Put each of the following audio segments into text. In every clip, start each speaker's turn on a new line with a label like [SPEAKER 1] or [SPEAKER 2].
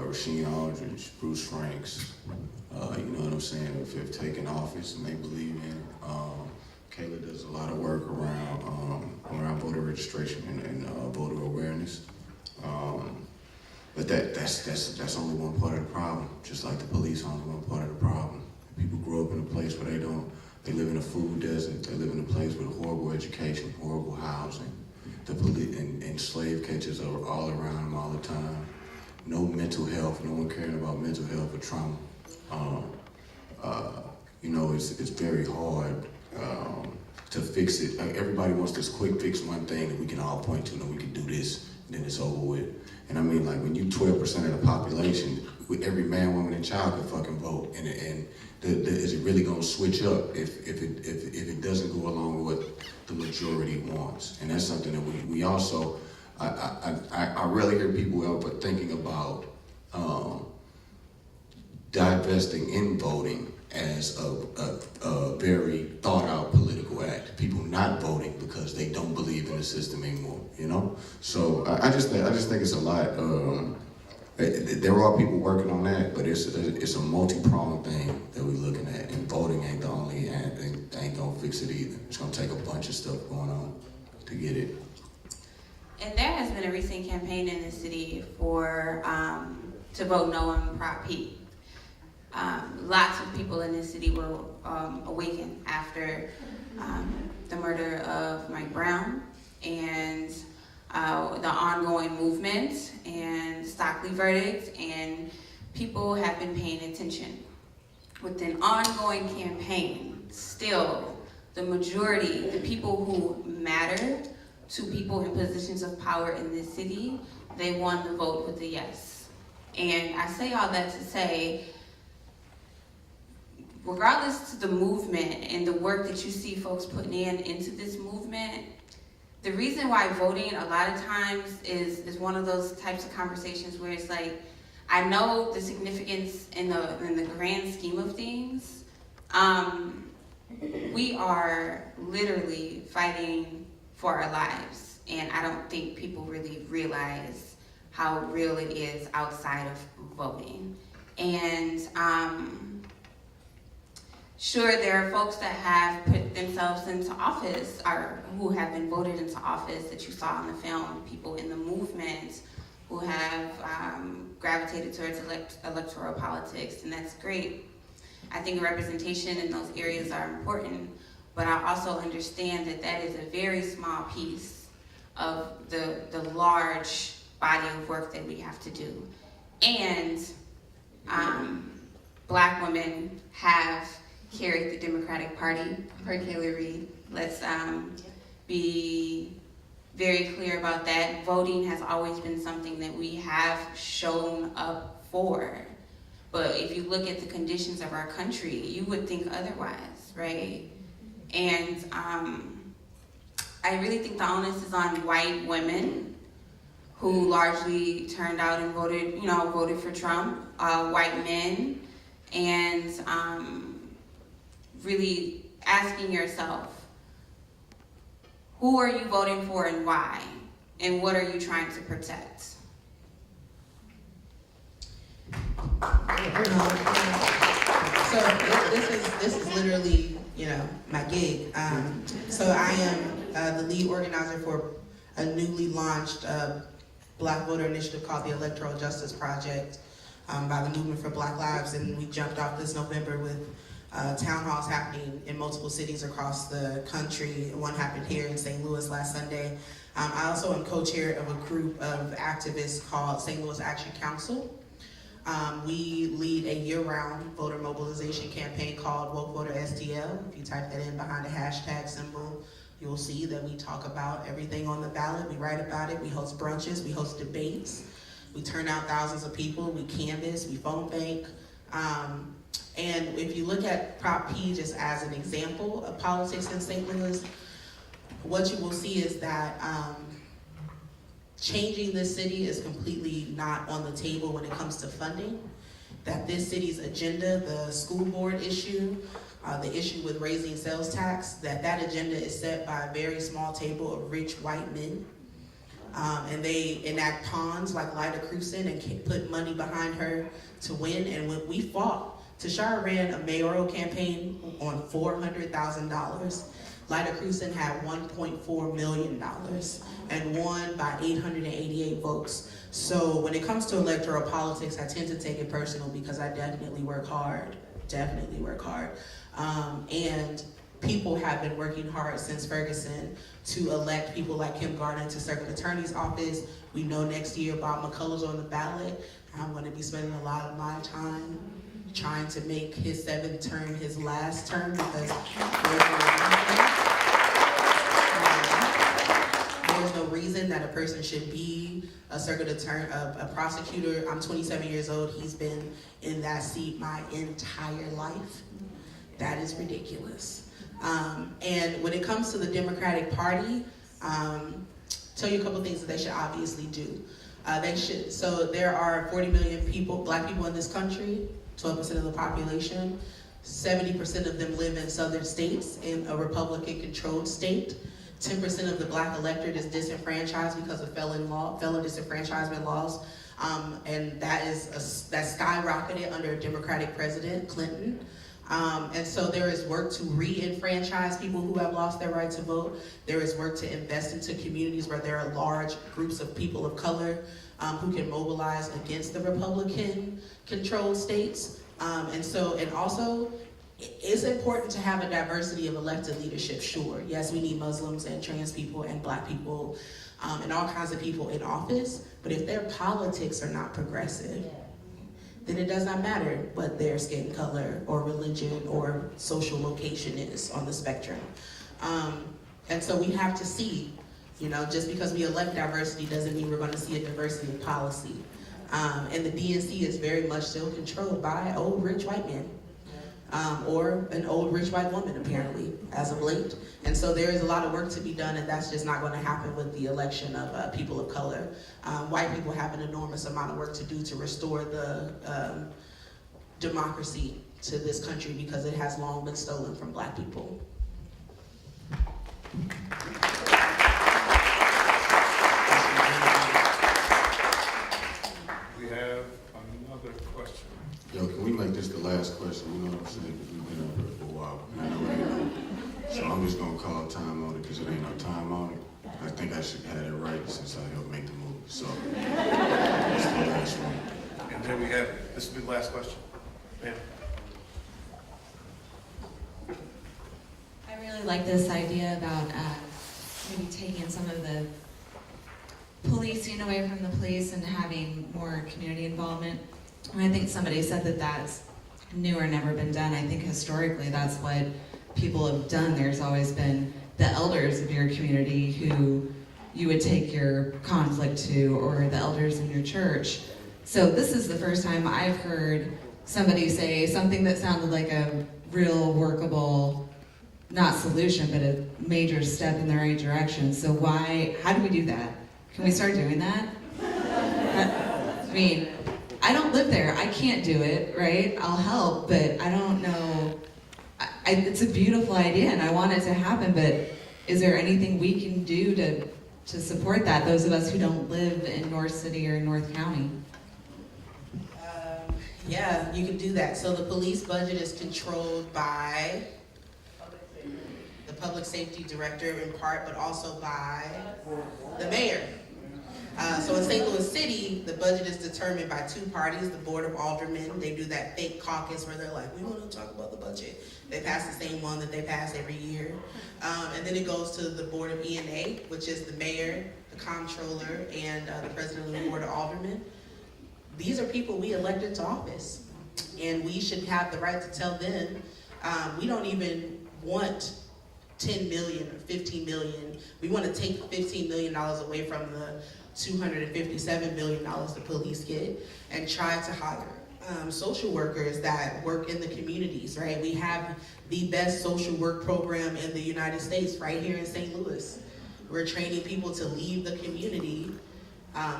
[SPEAKER 1] Rasheen Aldridge, Bruce Franks, you know what I'm saying, if they've taken office and they believe in it. Kayla does a lot of work around voter registration and voter awareness. But that's only one part of the problem, just like the police only one part of the problem. People grow up in a place where they live in a food desert, they live in a place with horrible education, horrible housing. The police and slave catchers are all around them all the time. No mental health, no one caring about mental health or trauma. You know, it's very hard to fix it. Like, everybody wants this quick fix, one thing that we can all point to, and we can do this, and then it's over with. And I mean, like, when you 12% of the population, with every man, woman, and child can fucking vote, and is it really gonna switch up if it doesn't go along with what the majority wants? And that's something that we also, I rarely hear people ever thinking about divesting in voting as a very thought out political act. People not voting because they don't believe in the system anymore, you know? So I just think it's a lot. There are people working on that, but it's a multi-pronged thing that we're looking at, and voting ain't the only ain't gonna fix it either. It's gonna take a bunch of stuff going on to get it.
[SPEAKER 2] And there has been a recent campaign in the city for to vote no on Prop P. Lots of people in this city were awakened after the murder of Mike Brown and the ongoing movement and Stockley verdict, and people have been paying attention. With an ongoing campaign, still the majority, the people who matter to people in positions of power in this city, they won the vote with a yes. And I say all that to say, regardless to the movement and the work that you see folks putting into this movement, the reason why voting a lot of times is one of those types of conversations where it's like, I know the significance in the grand scheme of things. We are literally fighting for our lives, and I don't think people really realize how real it is outside of voting. And sure, there are folks that have put themselves into office or who have been voted into office that you saw in the film, people in the movement who have gravitated towards electoral politics, and that's great. I think representation in those areas are important, but I also understand that that is a very small piece of the large body of work that we have to do. And Black women have carried the Democratic Party, per Kayla Reed. Let's be very clear about that. Voting has always been something that we have shown up for. But if you look at the conditions of our country, you would think otherwise, right? And I really think the onus is on white women who largely turned out and voted for Trump, white men, and really asking yourself, who are you voting for and why? And what are you trying to protect?
[SPEAKER 3] So this is literally, my gig. So I am the lead organizer for a newly launched Black voter initiative called the Electoral Justice Project by the Movement for Black Lives, and we jumped off this November with town halls happening in multiple cities across the country. One happened here in St. Louis last Sunday. I also am co-chair of a group of activists called St. Louis Action Council. We lead a year-round voter mobilization campaign called Woke Voter STL. If you type that in behind a hashtag symbol, you'll see that we talk about everything on the ballot. We write about it. We host brunches. We host debates. We turn out thousands of people. We canvass. We phone bank. And if you look at Prop P just as an example of politics in St. Louis, what you will see is that changing this city is completely not on the table when it comes to funding. That this city's agenda, the school board issue, the issue with raising sales tax, that agenda is set by a very small table of rich white men. And they enact pawns like Lyda Crewson and put money behind her to win. And when we fought, Tashara ran a mayoral campaign on $400,000. Lyda Crewson had $1.4 million and won by 888 votes. So when it comes to electoral politics, I tend to take it personal because I definitely work hard, and people have been working hard since Ferguson to elect people like Kim Gardner to Circuit Attorney's Office. We know next year Bob McCullough's on the ballot. I'm going to be spending a lot of my time trying to make his 7th term his last term because there's no reason that a person should be a circuit attorney, a prosecutor. I'm 27 years old. He's been in that seat my entire life. That is ridiculous. And when it comes to the Democratic Party, tell you a couple things that they should obviously do. So there are 40 million people, black people in this country, 12% of the population. 70% of them live in southern states, in a Republican-controlled state. 10% of the black electorate is disenfranchised because of felon disenfranchisement laws. And that skyrocketed under a Democratic president, Clinton. And so there is work to re-enfranchise people who have lost their right to vote. There is work to invest into communities where there are large groups of people of color who can mobilize against the Republican-controlled states. And also, it's important to have a diversity of elected leadership, sure. Yes, we need Muslims and trans people and black people and all kinds of people in office, but if their politics are not progressive, then it does not matter what their skin color or religion or social location is on the spectrum. And so we have to see, just because we elect diversity doesn't mean we're going to see a diversity of policy. And the DNC is very much still controlled by old rich white men. Or an old rich white woman, apparently, as of late. And so there is a lot of work to be done, and that's just not going to happen with the election of people of color. White people have an enormous amount of work to do to restore the democracy to this country because it has long been stolen from black people.
[SPEAKER 4] We have another question.
[SPEAKER 1] Yo, can we make this the last question? You know what I'm saying? Because we've been up here for a while. And I know ain't no. So I'm just going to call time on it because it ain't no time on it. I think I should have it right since I helped make the movie. So it's the last one.
[SPEAKER 4] And then we have, this will be the last question. Ma'am.
[SPEAKER 5] I really like this idea about maybe taking some of the policing away from the police and having more community involvement. And I think somebody said that that's new or never been done. I think historically that's what people have done. There's always been the elders of your community who you would take your conflict to, or the elders in your church. So this is the first time I've heard somebody say something that sounded like a real workable, not solution, but a major step in the right direction. So how do we do that? Can we start doing that? I mean, I don't live there. I can't do it, right? I'll help, but I don't know. It's a beautiful idea, and I want it to happen, but is there anything we can do to support that, those of us who don't live in North City or North County?
[SPEAKER 3] Yeah, you can do that. So the police budget is controlled by the public safety director in part, but also by the mayor. So in St. Louis City, the budget is determined by two parties, the Board of Aldermen. They do that fake caucus where they're like, we want to talk about the budget. They pass the same one that they pass every year. And then it goes to the Board of E&A, which is the mayor, the comptroller, and the president of the Board of Aldermen. These are people we elected to office. And we should have the right to tell them, we don't even want 10 million or 15 million. We want to take $15 million away from the $257 million the police get and try to hire social workers that work in the communities, right? We have the best social work program in the United States right here in St. Louis. We're training people to leave the community.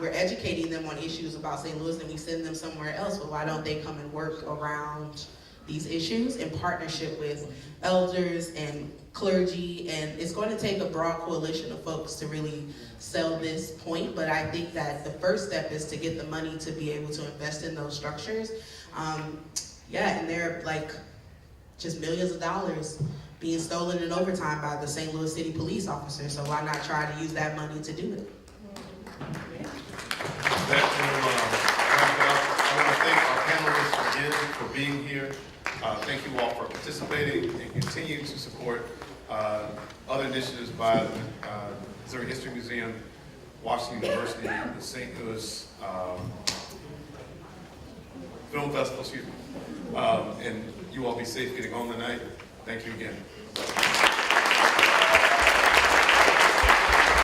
[SPEAKER 3] We're educating them on issues about St. Louis, and we send them somewhere else, but why don't they come and work around these issues in partnership with elders and clergy, and it's going to take a broad coalition of folks to really sell this point, but I think that the first step is to get the money to be able to invest in those structures. Yeah, and they're like just millions of dollars being stolen in overtime by the St. Louis City police officers, so why not try to use that money to do it?
[SPEAKER 4] That will wrap it up. I want to thank our panelists again for being here. Thank you all for participating and continue to support other initiatives by the Missouri History Museum, Washington University, the St. Louis Film Festival, excuse me. And you all be safe getting home tonight. Thank you again.